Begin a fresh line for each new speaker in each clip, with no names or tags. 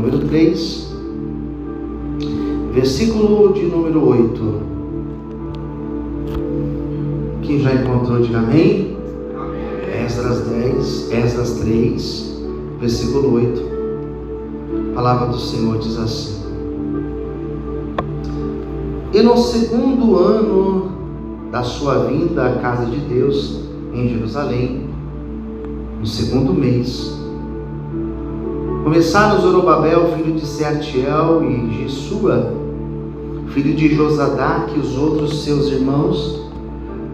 número 3, versículo de número 8. Quem já encontrou, diga amém. Esdras 3, versículo 8. A palavra do Senhor diz assim: e no segundo ano da sua vinda à casa de Deus em Jerusalém, no segundo mês, começaram Zorobabel, filho de Sealtiel, e Jesua, filho de Josadac, e os outros seus irmãos,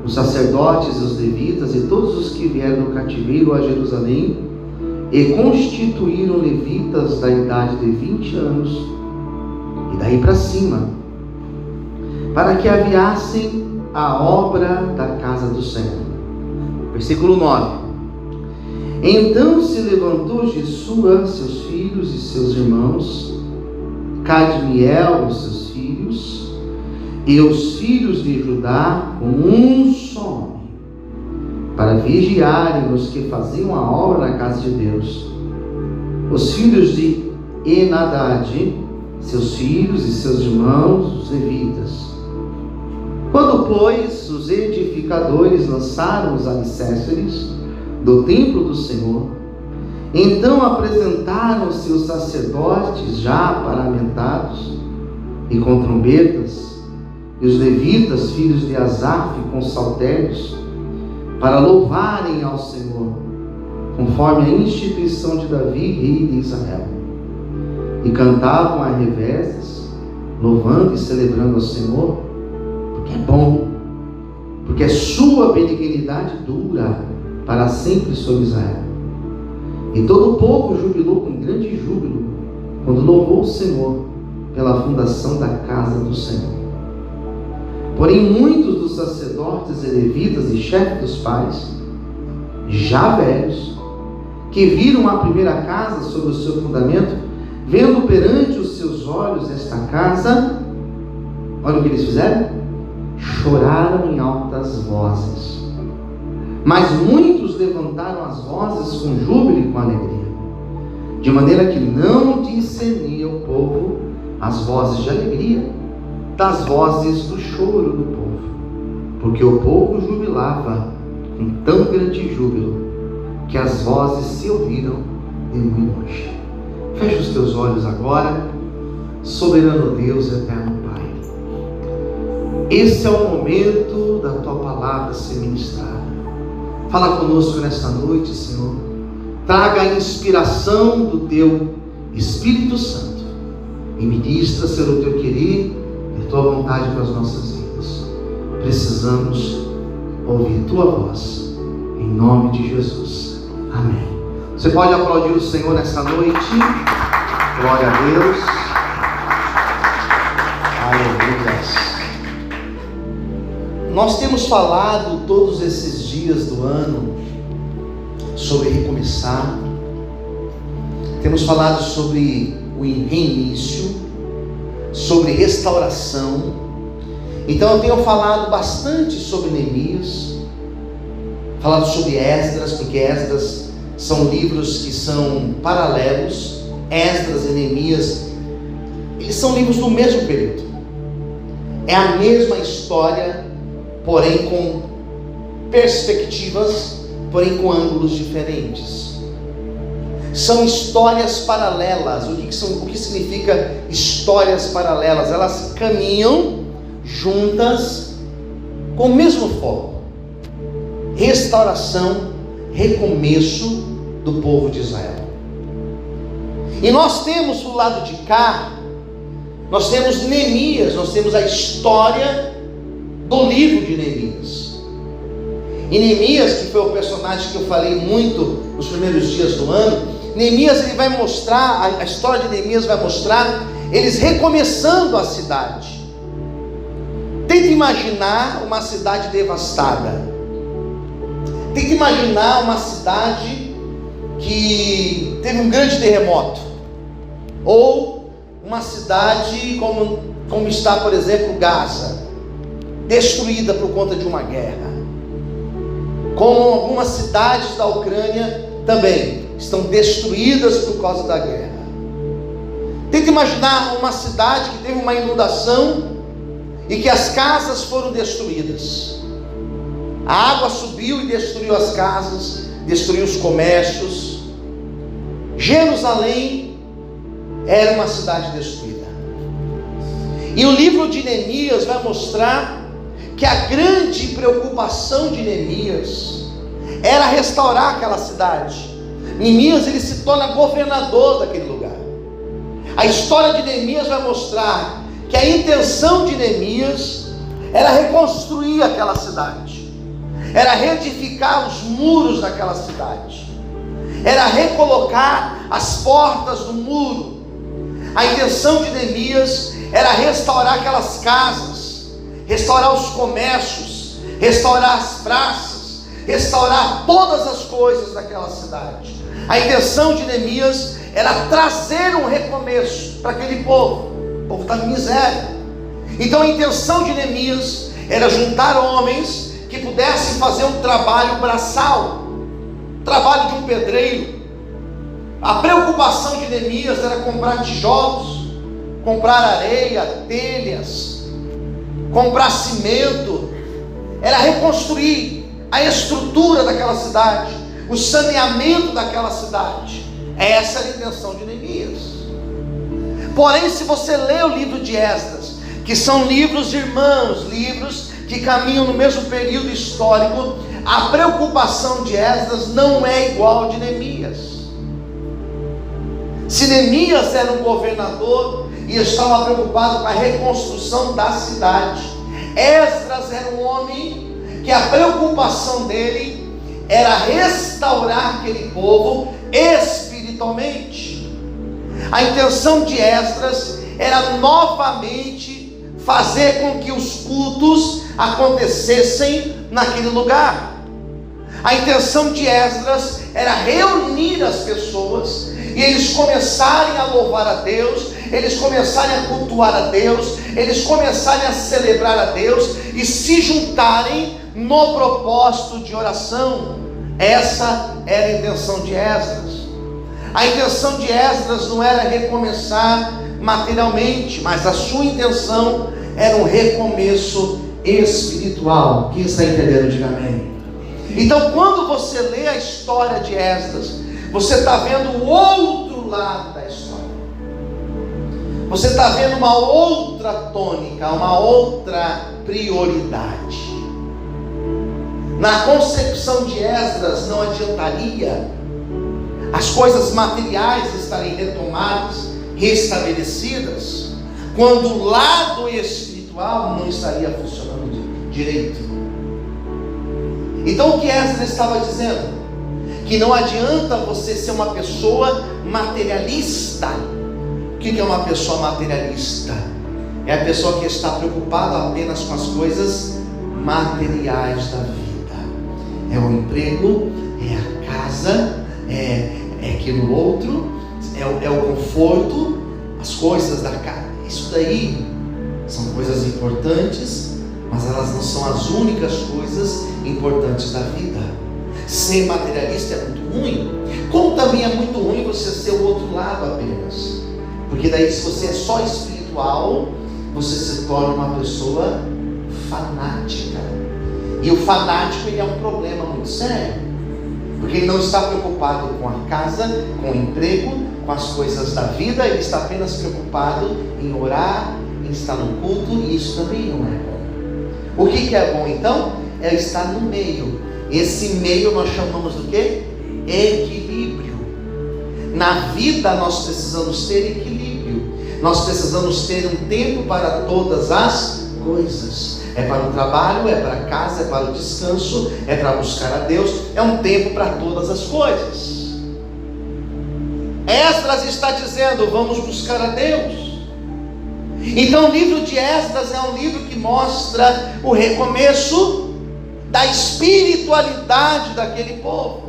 os sacerdotes e os levitas, e todos os que vieram do cativeiro a Jerusalém, e constituíram levitas da idade de 20 anos, e daí para cima, para que aviassem a obra da casa do Senhor. Versículo 9. Então se levantou Jesua, seus filhos e seus irmãos, Cadmiel, os seus filhos, e os filhos de Judá, com um só homem, para vigiarem os que faziam a obra na casa de Deus. Os filhos de Enadad, seus filhos e seus irmãos, os levitas. Quando, pois, os edificadores lançaram os alicerces do templo do Senhor, então apresentaram-se os sacerdotes já paramentados e com trombetas, e os levitas, filhos de Asaf, com saltérios, para louvarem ao Senhor, conforme a instituição de Davi, rei de Israel. E cantavam a reveses, louvando e celebrando ao Senhor, porque é bom, porque a sua benignidade dura para sempre sobre Israel. E todo o povo jubilou com grande júbilo, quando louvou o Senhor pela fundação da casa do Senhor. Porém, muitos dos sacerdotes e levitas e chefes dos pais, já velhos, que viram a primeira casa sobre o seu fundamento, vendo perante os seus olhos esta casa, olha o que eles fizeram: choraram em altas vozes. Mas muitos levantaram as vozes com júbilo e com alegria, de maneira que não discernia o povo as vozes de alegria das vozes do choro do povo, porque o povo jubilava com tão grande júbilo que as vozes se ouviram de muito longe. Fecha os teus olhos agora, soberano Deus, eterno Pai. Esse é o momento da Tua palavra ser ministrada. Fala conosco nesta noite, Senhor. Traga a inspiração do Teu Espírito Santo e ministra, Senhor, o Teu querer e a Tua vontade para as nossas vidas. Precisamos ouvir Tua voz, em nome de Jesus. Amém. Você pode aplaudir o Senhor nessa noite. Glória a Deus. Aleluia. Nós temos falado todos esses dias do ano sobre recomeçar. Temos falado sobre o reinício, sobre restauração. Então eu tenho falado bastante sobre Neemias, falado sobre Esdras, porque Esdras são livros que são paralelos. Esdras e Neemias, eles são livros do mesmo período. É a mesma história, porém com perspectivas, porém com ângulos diferentes. São histórias paralelas. O que significa histórias paralelas? Elas caminham juntas com o mesmo foco: restauração, recomeço do povo de Israel. E nós temos do lado de cá, nós temos Neemias, nós temos a história do livro de Neemias. E Neemias, que foi o personagem que eu falei muito nos primeiros dias do ano, Neemias, ele vai mostrar, a história de Neemias vai mostrar eles recomeçando a cidade. Tenta imaginar uma cidade devastada. Tenta imaginar uma cidade que teve um grande terremoto, ou uma cidade como está, por exemplo, Gaza, destruída por conta de uma guerra, como algumas cidades da Ucrânia também estão destruídas por causa da guerra. Tenta imaginar uma cidade que teve uma inundação e que as casas foram destruídas. A água subiu e destruiu as casas, destruiu os comércios. Jerusalém era uma cidade destruída. E o livro de Neemias vai mostrar que a grande preocupação de Neemias era restaurar aquela cidade. Neemias, ele se torna governador daquele lugar. A história de Neemias vai mostrar que a intenção de Neemias era reconstruir aquela cidade, era reedificar os muros daquela cidade, era recolocar as portas do muro. A intenção de Neemias era restaurar aquelas casas, restaurar os comércios, restaurar as praças, restaurar todas as coisas daquela cidade. A intenção de Neemias era trazer um recomeço para aquele povo. O povo estava em miséria. Então a intenção de Neemias era juntar homens que pudessem fazer um trabalho braçal, trabalho de um pedreiro. A preocupação de Neemias era comprar tijolos, comprar areia, telhas, comprar cimento, era reconstruir a estrutura daquela cidade, o saneamento daquela cidade. Essa era a intenção de Neemias. Porém, se você lê o livro de Esdras, que são livros irmãos, livros que caminham no mesmo período histórico, a preocupação de Esdras não é igual de Neemias. Se Neemias era um governador e estava preocupado com a reconstrução da cidade, Esdras era um homem que a preocupação dele era restaurar aquele povo espiritualmente. A intenção de Esdras era novamente fazer com que os cultos acontecessem naquele lugar. A intenção de Esdras era reunir as pessoas e eles começarem a louvar a Deus, eles começarem a cultuar a Deus, eles começarem a celebrar a Deus e se juntarem no propósito de oração. Essa era a intenção de Esdras. A intenção de Esdras não era recomeçar materialmente, mas a sua intenção era um recomeço espiritual. Quem está entendendo, diga amém. Então, quando você lê a história de Esdras, você está vendo o outro lado da história. Você está vendo uma outra tônica, uma outra prioridade. Na concepção de Esdras, não adiantaria as coisas materiais estarem retomadas, restabelecidas, quando o lado espiritual não estaria funcionando direito. Então o que Esdras estava dizendo? Que não adianta você ser uma pessoa materialista. O que é uma pessoa materialista? É a pessoa que está preocupada apenas com as coisas materiais da vida. É o emprego, é a casa, é aquilo outro, é o conforto, as coisas da casa. Isso daí são coisas importantes, mas elas não são as únicas coisas importantes da vida. Ser materialista é muito ruim, como também é muito ruim você ser o outro lado apenas, porque daí, se você é só espiritual, você se torna uma pessoa fanática. E o fanático, ele é um problema muito sério, porque ele não está preocupado com a casa, com o emprego, com as coisas da vida. Ele está apenas preocupado em orar, em estar no culto, e isso também não é bom. O que é bom então? É estar no meio. Esse meio nós chamamos do quê? Equilíbrio. Na vida nós precisamos ter equilíbrio. Nós precisamos ter um tempo para todas as coisas. É para o trabalho, é para a casa, é para o descanso, é para buscar a Deus. É um tempo para todas as coisas. Esdras está dizendo: vamos buscar a Deus. Então o livro de Esdras é um livro que mostra o recomeço da espiritualidade daquele povo.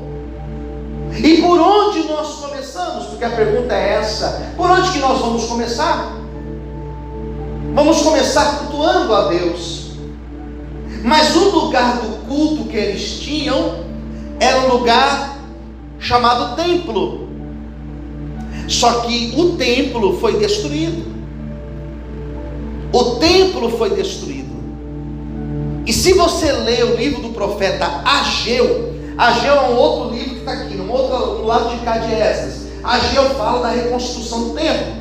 E por onde nós começamos? Porque a pergunta é essa: por onde que nós vamos começar? Vamos começar cultuando a Deus. Mas o lugar do culto que eles tinham era um lugar chamado templo. Só que o templo foi destruído. O templo foi destruído. E se você ler o livro do profeta Ageu, Ageu é um outro livro que está aqui, no lado de cá de Esdras. Ageu fala da reconstrução do templo.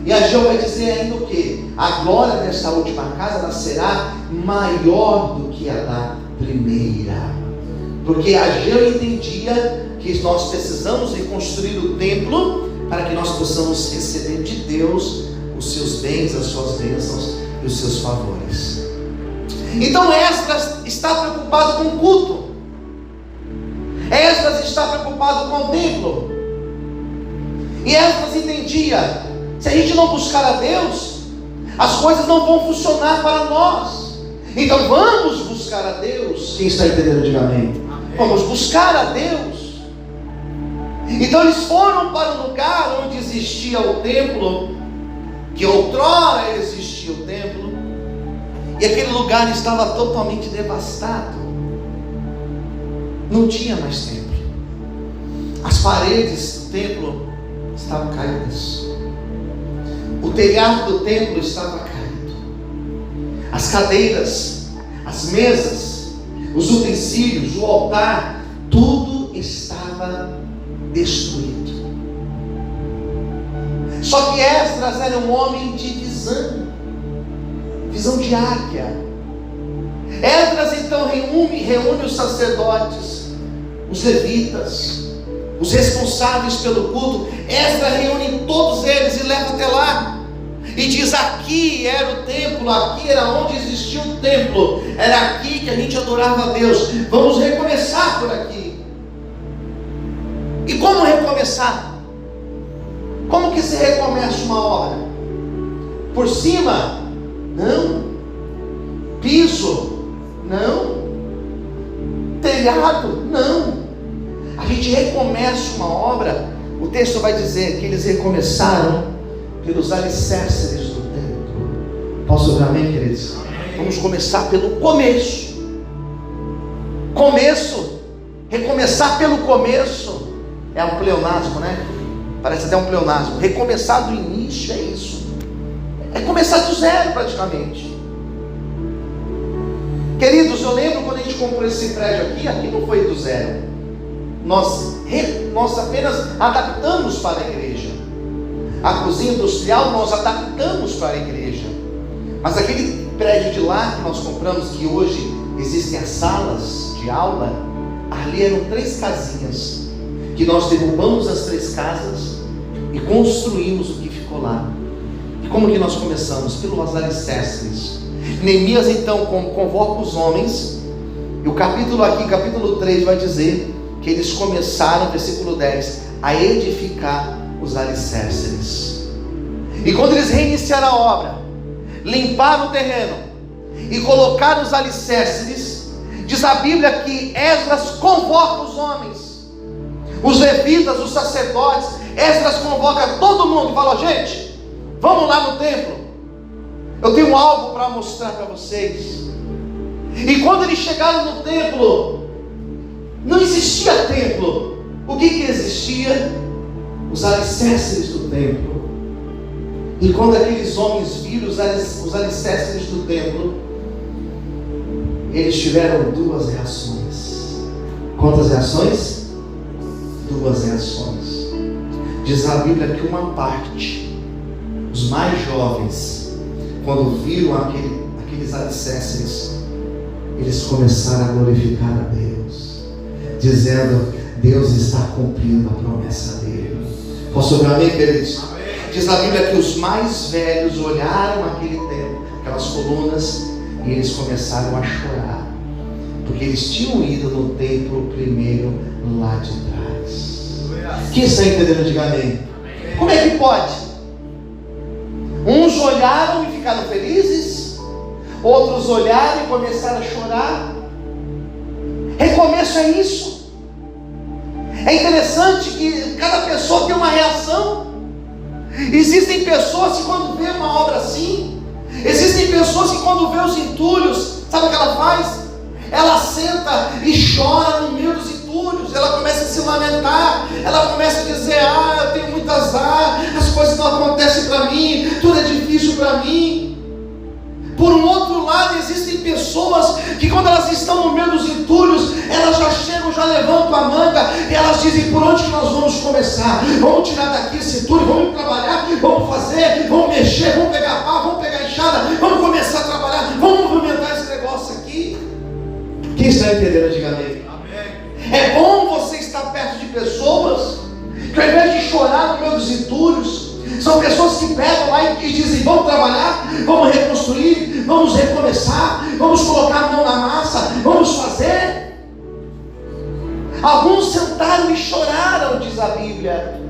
E Ageu vai dizer ainda o que? A glória desta última casa ela será maior do que a da primeira. Porque Ageu entendia que nós precisamos reconstruir o templo para que nós possamos receber de Deus os seus bens, as suas bênçãos e os seus favores. Então Esdras está preocupado com o culto. Esdras está preocupado com o templo. E Esdras entendia: se a gente não buscar a Deus, as coisas não vão funcionar para nós. Então vamos buscar a Deus. Quem está entendendo, diga amém. Vamos buscar a Deus. Então eles foram para o lugar onde existia o templo, que outrora existia o templo, e aquele lugar estava totalmente devastado. Não tinha mais templo. As paredes do templo estavam caídas. O telhado do templo estava caído. As cadeiras, as mesas, os utensílios, o altar, tudo estava destruído. Só que Esdras era um homem de visão de águia. Esdras então reúne os sacerdotes, os levitas, os responsáveis pelo culto. Esdras reúne todos eles e leva até lá. E diz: aqui era o templo, aqui era onde existia o templo, era aqui que a gente adorava a Deus. Vamos recomeçar por aqui. E como recomeçar? Como que se recomeça uma obra? Por cima? Não. Piso? Não. Telhado? Não. A gente recomeça uma obra. O texto vai dizer que eles recomeçaram pelos alicerces do templo. Posso ouvir amém, queridos? Amém. Vamos começar pelo começo. Começo. Recomeçar pelo começo. É um pleonasmo, né? Parece até um pleonasmo. Recomeçar do início é isso. É começar do zero praticamente. Queridos, eu lembro quando a gente comprou esse prédio aqui não foi do zero. Nós apenas adaptamos para a igreja. A cozinha industrial nós adaptamos para a igreja. Mas aquele prédio de lá que nós compramos, que hoje existem as salas de aula, ali eram 3 casinhas, que nós derrubamos as 3 casas e construímos o que ficou lá. E como que nós começamos? Pelos alicerces. Neemias então convoca os homens, e o capítulo 3 vai dizer que eles começaram, versículo 10, a edificar os alicerces. E quando eles reiniciaram a obra, limparam o terreno e colocaram os alicerces, diz a Bíblia que Esdras convoca os homens, os levitas, os sacerdotes. Esdras convoca todo mundo e fala: gente, vamos lá no templo, eu tenho algo para mostrar para vocês. E quando eles chegaram no templo, não existia templo. O que existia? Os alicerces do templo. E quando aqueles homens viram os alicerces do templo, eles tiveram 2 reações. Quantas reações? 2 reações. Diz a Bíblia que uma parte, os mais jovens, quando viram aqueles alicerces, eles começaram a glorificar a Deus, dizendo: Deus está cumprindo a promessa dele. Posso ouvir amém, queridos? Amém. Diz a Bíblia que os mais velhos olharam aquele templo, aquelas colunas, e eles começaram a chorar, porque eles tinham ido no templo primeiro lá de trás. Quem está entendendo, diga amém. Como é que pode? Uns olharam e ficaram felizes, outros olharam e começaram a chorar. Recomeço é isso. É interessante que cada pessoa tem uma reação. Existem pessoas que quando vê uma obra assim, existem pessoas que quando vê os entulhos, sabe o que ela faz? Ela senta e chora no meio dos entulhos. entulhos, ela começa a se lamentar, ela começa a dizer: eu tenho muito azar, as coisas não acontecem para mim, tudo é difícil para mim. Por um outro lado, existem pessoas que quando elas estão no meio dos entulhos, elas já chegam, já levantam a manga, e elas dizem: por onde que nós vamos começar? Vamos tirar daqui esse entulho, vamos trabalhar, vamos fazer, vamos mexer, vamos pegar pá, vamos pegar enxada, vamos começar a trabalhar, vamos movimentar esse negócio aqui. Quem está entendendo, diga amém. É bom você estar perto de pessoas que ao invés de chorar no meio dos entulhos, são pessoas que pegam lá e dizem: vamos trabalhar, vamos reconstruir, vamos recomeçar, vamos colocar a mão na massa, vamos fazer. Alguns sentaram e choraram, diz a Bíblia.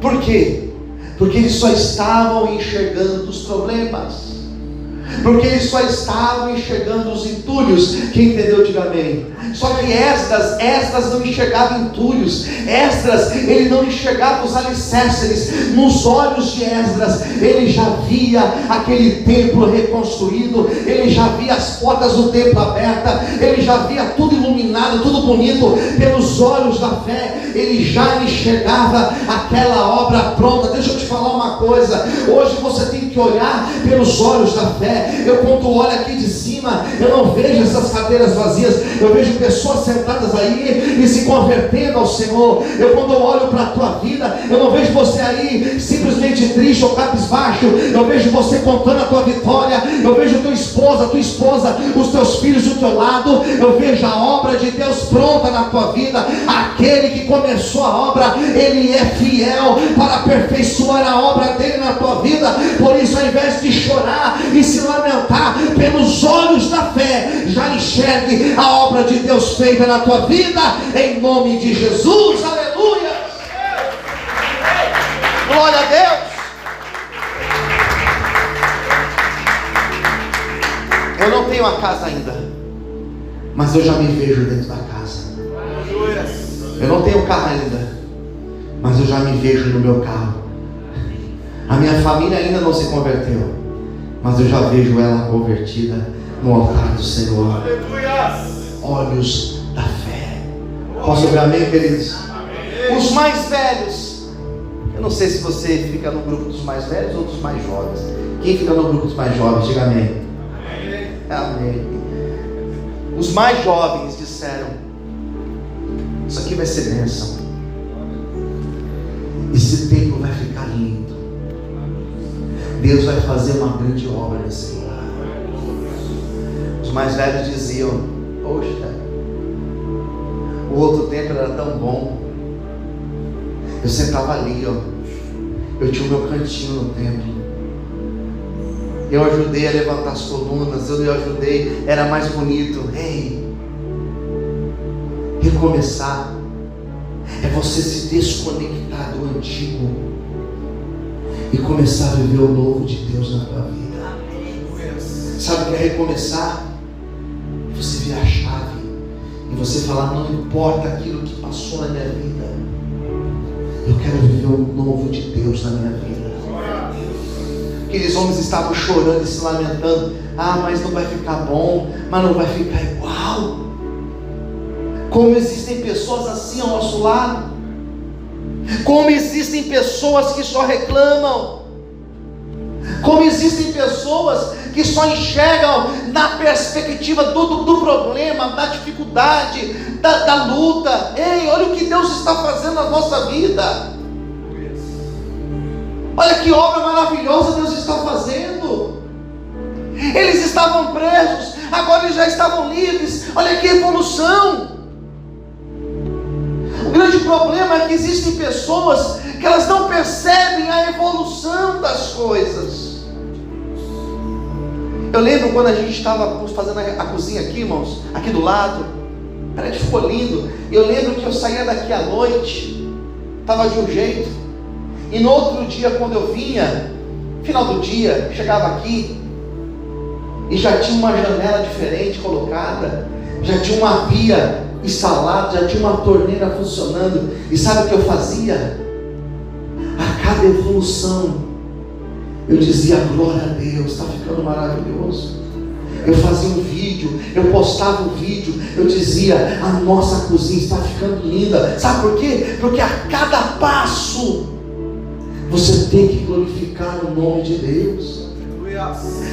Por quê? Porque eles só estavam enxergando os problemas, porque eles só estavam enxergando os entulhos. Quem entendeu, diga amém. Só que Esdras não enxergava entulhos. Esdras, ele não enxergava os alicerces. Nos olhos de Esdras, ele já via aquele templo reconstruído, ele já via as portas do templo abertas, ele já via tudo iluminado, tudo bonito. Pelos olhos da fé, ele já enxergava aquela obra pronta. Deixa eu te falar uma coisa: hoje você tem que olhar pelos olhos da fé. Eu, quando olho aqui de cima, eu não vejo essas cadeiras vazias, eu vejo pessoas sentadas aí e se convertendo ao Senhor. Eu, quando olho para a tua vida, eu não vejo você aí simplesmente triste ou cabisbaixo. Eu vejo você contando a tua vitória. Eu vejo tua esposa, os teus filhos do teu lado. Eu vejo a obra de Deus pronta na tua vida. Aquele que começou a obra, ele é fiel para aperfeiçoar a obra dele na tua vida. Por isso, ao invés de chorar e se lamentar, pelos olhos da fé, já enxergue a obra de Deus feita na tua vida, em nome de Jesus. Aleluia, glória a Deus. Eu não tenho a casa ainda, mas eu já me vejo dentro da casa. Eu não tenho carro ainda, mas eu já me vejo no meu carro. A minha família ainda não se converteu, mas eu já vejo ela convertida no altar do Senhor. Olhos da fé. Posso ouvir amém, queridos? Amém. Os mais velhos, eu não sei se você fica no grupo dos mais velhos ou dos mais jovens. Quem fica no grupo dos mais jovens, diga amém. Amém. Os mais jovens disseram: isso aqui vai ser bênção, esse templo vai ficar lindo, Deus vai fazer uma grande obra nesse lugar. Os mais velhos diziam: poxa, o outro templo era tão bom, eu sentava ali, eu tinha o meu cantinho no templo, eu ajudei a levantar as colunas, eu ajudei, era mais bonito. Ei, recomeçar é você se desconectar do antigo e começar a viver o novo de Deus na tua vida. Sabe o que é recomeçar? Você virar a chave e você falar: não importa aquilo que passou na minha vida, eu quero viver o novo de Deus na minha vida. Aqueles homens estavam chorando e se lamentando: mas não vai ficar bom, mas não vai ficar igual. Como existem pessoas assim ao nosso lado, como existem pessoas que só reclamam, como existem pessoas que só enxergam na perspectiva do problema, da dificuldade, da luta. Ei, olha o que Deus está fazendo na nossa vida. Olha que obra maravilhosa Deus está fazendo. Eles estavam presos, agora eles já estavam livres. Olha que evolução. O grande problema é que existem pessoas que elas não percebem a evolução das coisas. Eu lembro quando a gente estava fazendo a cozinha aqui, irmãos, aqui do lado, o prédio ficou lindo. Eu lembro que eu saía daqui à noite, estava de um jeito, e no outro dia, quando eu vinha, final do dia, chegava aqui e já tinha uma janela diferente colocada, já tinha uma pia instalada, já tinha uma torneira funcionando. E sabe o que eu fazia? A cada evolução eu dizia: glória a Deus, está ficando maravilhoso. Eu fazia um vídeo, eu postava um vídeo, eu dizia: a nossa cozinha está ficando linda. Sabe por quê? Porque a cada passo você tem que glorificar o nome de Deus.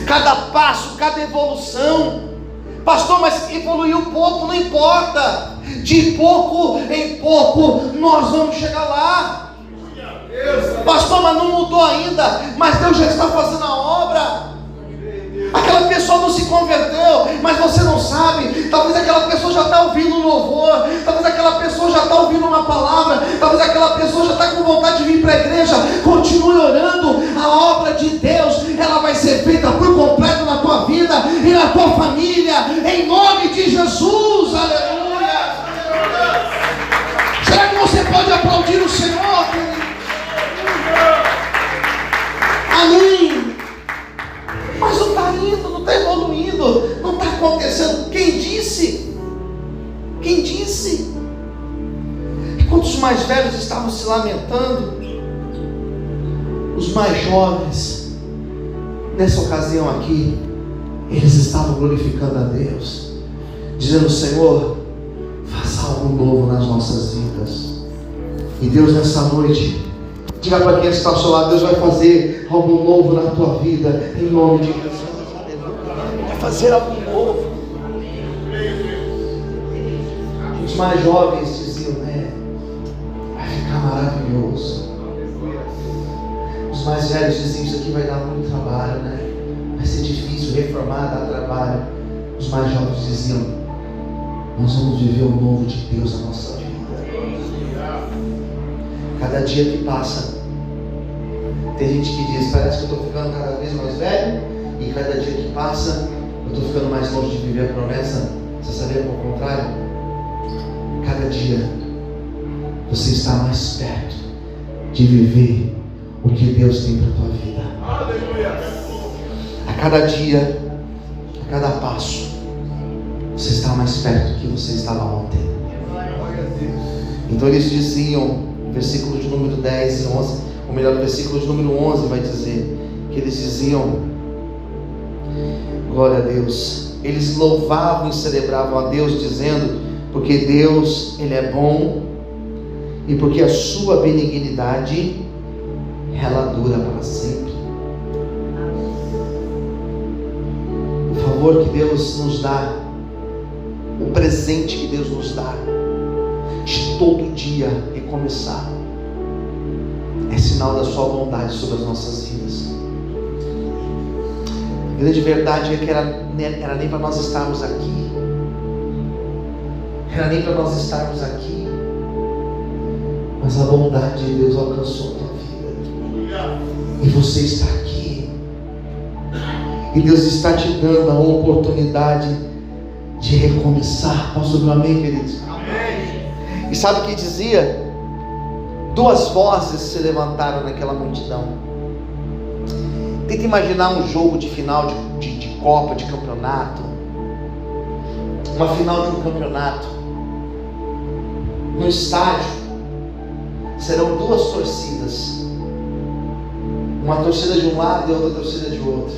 Cada passo, cada evolução. Pastor, mas evoluiu pouco, não importa. De pouco em pouco nós vamos chegar lá. Pastor, mas não mudou ainda. Mas Deus já está fazendo a obra. Aquela pessoa não se converteu, mas você não sabe. Talvez aquela pessoa já está ouvindo um louvor, talvez aquela pessoa já está ouvindo uma palavra, talvez aquela pessoa já está com vontade de vir para a igreja. Continue orando, a obra de Deus, ela vai ser feita por completo na tua vida e na tua família, em nome de Jesus. Aleluia. Será que você pode aplaudir o Senhor? Amém. Mas não está indo, não está evoluindo, não está acontecendo. Quem disse? Quem disse? Enquanto os mais velhos estavam se lamentando, os mais jovens, nessa ocasião aqui, eles estavam glorificando a Deus, dizendo: Senhor, faça algo novo nas nossas vidas. E Deus, nessa noite, diga para quem está ao seu lado: Deus vai fazer algo novo na tua vida, em nome de Jesus. Vai fazer algo novo. Os mais jovens diziam: vai ficar maravilhoso. Os mais velhos diziam: isso aqui vai dar muito trabalho, vai ser difícil, reformar dá trabalho. Os mais jovens diziam: nós vamos viver o novo de Deus na nossa vida. Cada dia que passa, tem gente que diz: parece que eu estou ficando cada vez mais velho, e cada dia que passa eu estou ficando mais longe de viver a promessa. Você sabia que é o contrário? Cada dia você está mais perto de viver o que Deus tem para a tua vida. A cada dia, a cada passo, você está mais perto do que você estava ontem. Então eles diziam, versículo de número 10 e 11, ou melhor, o versículo de número 11 vai dizer que eles diziam: glória a Deus. Eles louvavam e celebravam a Deus, dizendo: porque Deus, Ele é bom, e porque a sua benignidade, ela dura para sempre. O favor que Deus nos dá, o presente que Deus nos dá, de todo dia recomeçar, é sinal da sua bondade sobre as nossas vidas. A grande verdade é que era nem para nós estarmos aqui, era nem para nós estarmos aqui, mas a bondade de Deus alcançou a tua vida, e você está aqui, e Deus está te dando a oportunidade de recomeçar. Posso ouvir um amém, queridos? Amém. E sabe o que dizia? Duas vozes se levantaram naquela multidão. Tenta imaginar um jogo de final de Copa, de campeonato, uma final de um campeonato. No estádio serão duas torcidas, uma torcida de um lado e outra torcida de outro.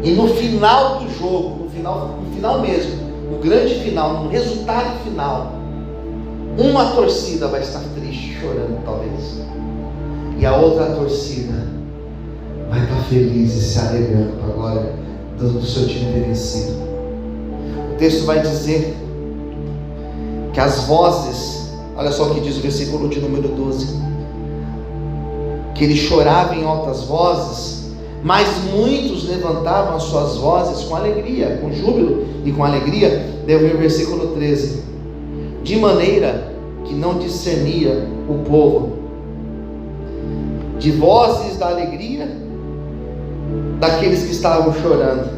E no final do jogo, no final mesmo, no grande final, no resultado final, uma torcida vai estar triste, chorando talvez, e a outra torcida vai estar feliz e se alegrando com a glória do seu time ter vencido. O texto vai dizer que as vozes, olha só o que diz o versículo de número 12, que ele chorava em altas vozes, mas muitos levantavam as suas vozes com alegria, com júbilo e com alegria. Daí vem o versículo 13: de maneira que não discernia o povo de vozes da alegria daqueles que estavam chorando,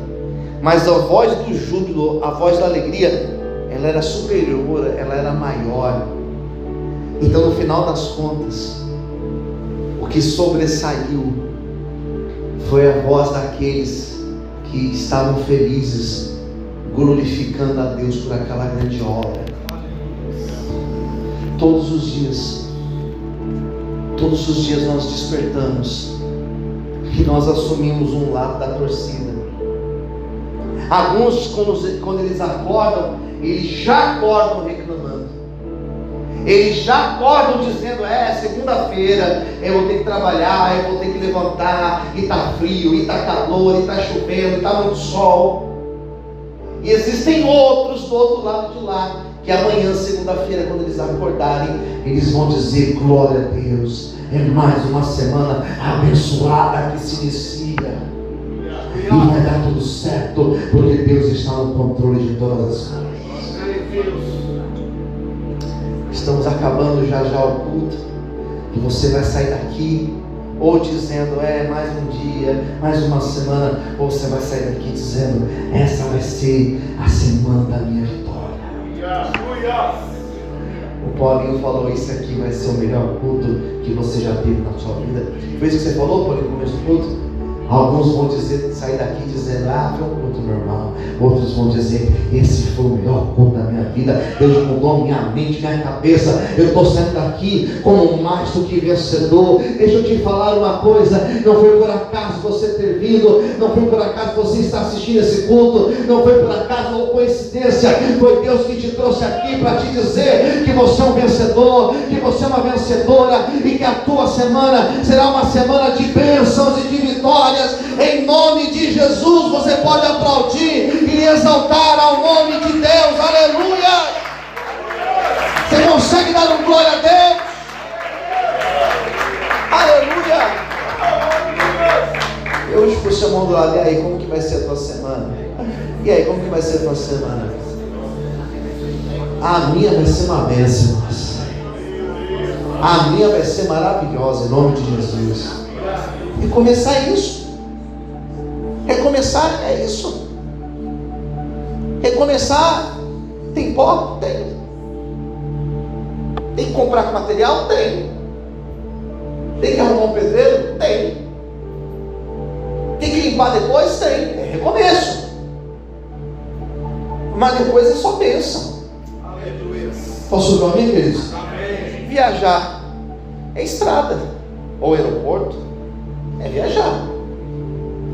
mas a voz do júbilo, a voz da alegria, ela era superior, ela era maior. Então, no final das contas, o que sobressaiu foi a voz daqueles que estavam felizes, glorificando a Deus por aquela grande obra. Todos os dias nós despertamos e nós assumimos um lado da torcida, Alguns, quando eles acordam, eles já acordam reclamando. Eles já acordam dizendo: segunda-feira, eu vou ter que trabalhar, eu vou ter que levantar, e está frio, e está calor, e está chovendo, e está muito sol. E existem outros do outro lado de lá, que amanhã, segunda-feira, quando eles acordarem, eles vão dizer: glória a Deus, é mais uma semana abençoada que se inicia, e vai dar tudo certo, porque Deus está no controle de todas as coisas. Estamos acabando já o culto, e você vai sair daqui ou dizendo: mais um dia, mais uma semana, ou você vai sair daqui dizendo: essa vai ser a semana da minha vitória. O Paulinho falou: isso aqui vai ser o melhor culto que você já teve na sua vida. Foi isso que você falou, Paulinho, no começo do culto? Alguns vão dizer, sair daqui dizendo: foi um culto normal. Outros vão dizer: esse foi o melhor culto da minha vida. Deus mudou minha mente, minha cabeça. Eu estou saindo daqui como mais do que vencedor. Deixa eu te falar uma coisa: não foi por acaso você ter vindo, não foi por acaso você estar assistindo esse culto, não foi por acaso ou coincidência. Foi Deus que te trouxe aqui para te dizer que você é um vencedor, que você é uma vencedora, e que a tua semana será uma semana de bênçãos e de vitórias. Em nome de Jesus, você pode aplaudir e exaltar ao nome de Deus. Aleluia! Você consegue dar um glória a Deus? Aleluia! Eu hoje pus seu mão do lado: e aí, como que vai ser a tua semana? E aí, como que vai ser a tua semana? A minha vai ser uma bênção, irmãos. A minha vai ser maravilhosa, em nome de Jesus. E começar isso. Recomeçar é isso. Recomeçar. Tem pó? Tem. Tem que comprar material? Tem. Tem que arrumar um pedreiro? Tem. Tem que limpar depois? Tem. É recomeço. Mas depois é só bênção. Aleluia. Posso ouvir, amém, queridos? Amém. Viajar é estrada. Ou aeroporto é viajar.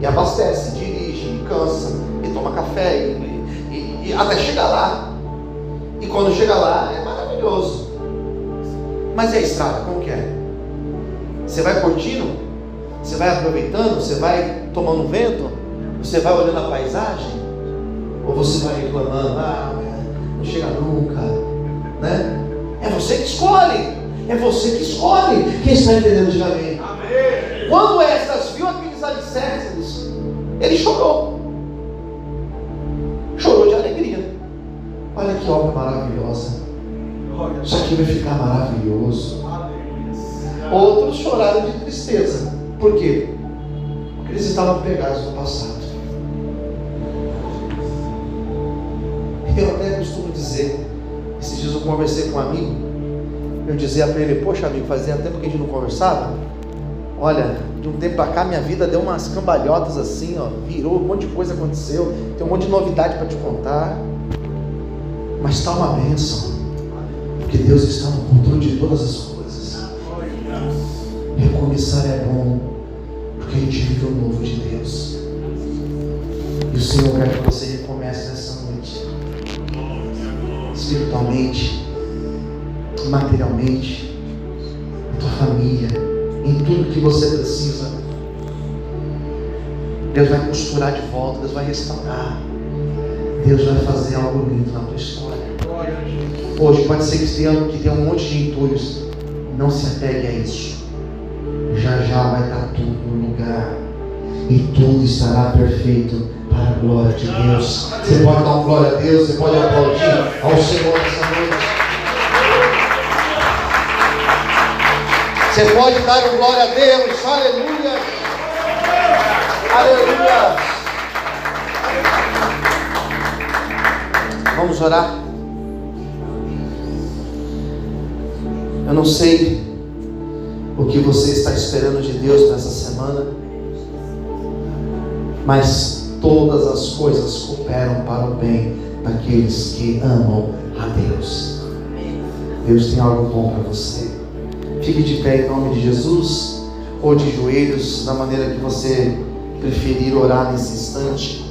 E abastece, dirige, cansa, e toma café, e até chegar lá. E quando chega lá é maravilhoso. Mas e a estrada, como que é? Você vai curtindo? Você vai aproveitando? Você vai tomando vento? Você vai olhando a paisagem? Ou você vai reclamando: não chega nunca, né? É você que escolhe. É você que escolhe. Quem está entendendo, diga amém. Amém. Quando Esdras viu aqueles alicerces, ele chorou. Chorou de alegria. Olha que obra maravilhosa. Isso aqui vai ficar maravilhoso. Outros choraram de tristeza. Por quê? Porque eles estavam pegados no passado. Eu até costumo dizer, esses dias eu conversei com um amigo, eu dizia para ele: poxa, amigo, fazia tempo que a gente não conversava. Olha, de um tempo para cá minha vida deu umas cambalhotas assim, virou, um monte de coisa aconteceu, tem um monte de novidade para te contar, mas está uma bênção, porque Deus está no controle de todas as coisas. Recomeçar é bom, porque a gente vive o novo de Deus, e o Senhor quer que você recomece nessa noite, espiritualmente, materialmente, na tua família, em tudo que você precisa. Deus vai costurar de volta, Deus vai restaurar, Deus vai fazer algo lindo na tua história. Hoje pode ser que tenha um monte de entulhos. Não se apegue a isso. Já vai estar tudo no lugar, e tudo estará perfeito para a glória de Deus. Você pode dar uma glória a Deus, você pode aplaudir ao Senhor nessa noite. Você pode dar um glória a Deus. Aleluia. Aleluia. Vamos orar. Eu não sei o que você está esperando de Deus nessa semana, mas todas as coisas cooperam para o bem daqueles que amam a Deus. Deus tem algo bom para você. Fique de pé em nome de Jesus, ou de joelhos, da maneira que você preferir orar nesse instante.